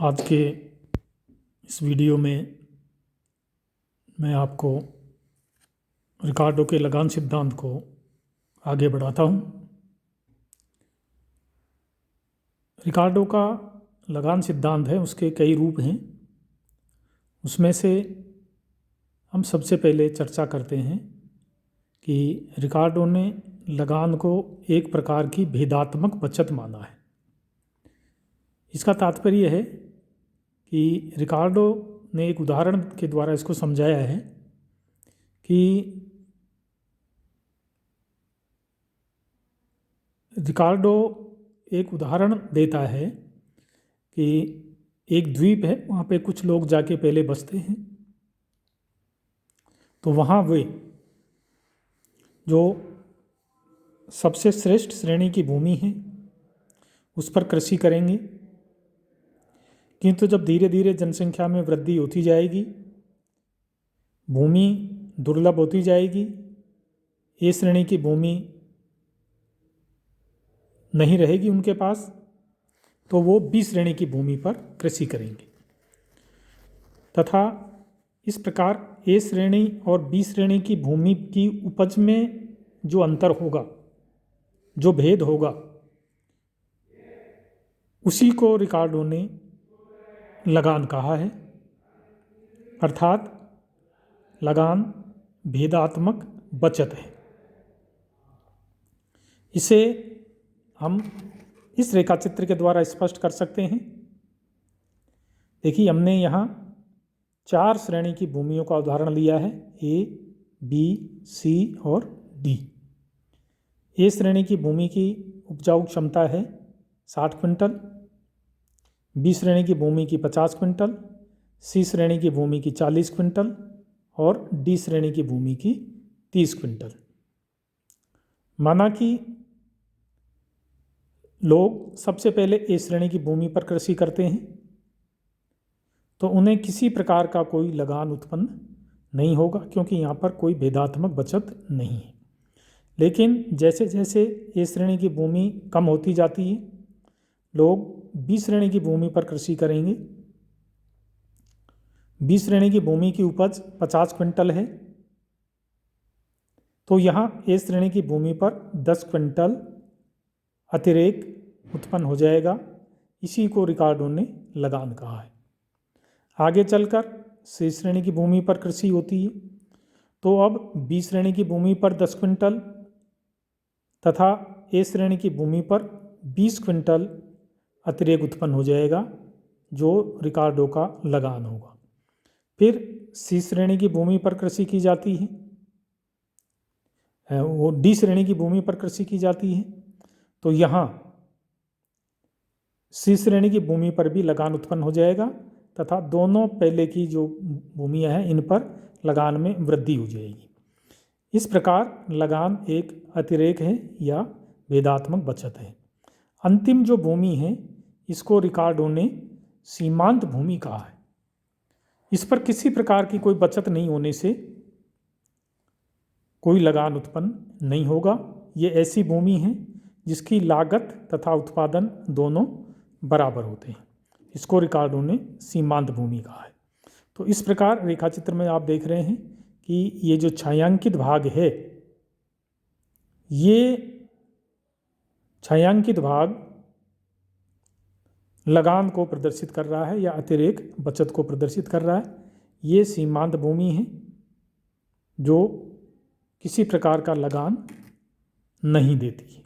आज के इस वीडियो में मैं आपको रिकार्डो के लगान सिद्धांत को आगे बढ़ाता हूँ। रिकार्डो का लगान सिद्धांत है, उसके कई रूप हैं। उसमें से हम सबसे पहले चर्चा करते हैं कि रिकार्डो ने लगान को एक प्रकार की भेदात्मक बचत माना है। इसका तात्पर्य है कि रिकार्डो ने एक उदाहरण के द्वारा इसको समझाया है कि रिकार्डो एक उदाहरण देता है कि एक द्वीप है, वहाँ पे कुछ लोग जाके पहले बसते हैं। तो वहाँ वे जो सबसे श्रेष्ठ श्रेणी की भूमि है उस पर कृषि करेंगे, किंतु जब धीरे धीरे जनसंख्या में वृद्धि होती जाएगी, भूमि दुर्लभ होती जाएगी, ए श्रेणी की भूमि नहीं रहेगी उनके पास, तो वो बी श्रेणी की भूमि पर कृषि करेंगे। तथा इस प्रकार ए श्रेणी और बी श्रेणी की भूमि की उपज में जो अंतर होगा, जो भेद होगा, उसी को रिकार्डो ने लगान कहा है। अर्थात लगान भेदात्मक बचत है। इसे हम इस रेखाचित्र के द्वारा स्पष्ट कर सकते हैं। देखिए, हमने यहाँ 4 श्रेणी की भूमियों का उदाहरण लिया है, ए, बी, सी और डी। ए श्रेणी की भूमि की उपजाऊ क्षमता है 60 क्विंटल, बी श्रेणी की भूमि की 50 क्विंटल, सी श्रेणी की भूमि की 40 क्विंटल और डी श्रेणी की भूमि की 30 क्विंटल। माना कि लोग सबसे पहले ए श्रेणी की भूमि पर कृषि करते हैं, तो उन्हें किसी प्रकार का कोई लगान उत्पन्न नहीं होगा, क्योंकि यहाँ पर कोई भेदात्मक बचत नहीं है। लेकिन जैसे जैसे ए श्रेणी की भूमि कम होती जाती है, लोग बी श्रेणी की भूमि पर कृषि करेंगे। बी श्रेणी की भूमि की उपज 50 क्विंटल है, तो यहाँ ए श्रेणी की भूमि पर 10 क्विंटल अतिरेक उत्पन्न हो जाएगा। इसी को रिकार्डो ने लगान कहा है। आगे चलकर सी श्रेणी की भूमि पर कृषि होती है, तो अब बी श्रेणी की भूमि पर 10 क्विंटल तथा ए श्रेणी की भूमि पर 20 क्विंटल अतिरेक उत्पन्न हो जाएगा, जो रिकार्डो का लगान होगा। फिर सी श्रेणी की भूमि पर कृषि की जाती है, वो डी श्रेणी की भूमि पर कृषि की जाती है, तो यहाँ सी श्रेणी की भूमि पर भी लगान उत्पन्न हो जाएगा तथा दोनों पहले की जो भूमियाँ हैं इन पर लगान में वृद्धि हो जाएगी। इस प्रकार लगान एक अतिरेक है या भेदात्मक बचत है। अंतिम जो भूमि है, इसको रिकार्डो ने सीमांत भूमि कहा है। इस पर किसी प्रकार की कोई बचत नहीं होने से कोई लगान उत्पन्न नहीं होगा। ये ऐसी भूमि है जिसकी लागत तथा उत्पादन दोनों बराबर होते हैं। इसको रिकार्डो ने सीमांत भूमि कहा है। तो इस प्रकार रेखाचित्र में आप देख रहे हैं कि ये जो छायांकित भाग है, ये छायांकित भाग लगान को प्रदर्शित कर रहा है या अतिरेक बचत को प्रदर्शित कर रहा है। ये सीमांत भूमि है जो किसी प्रकार का लगान नहीं देती है।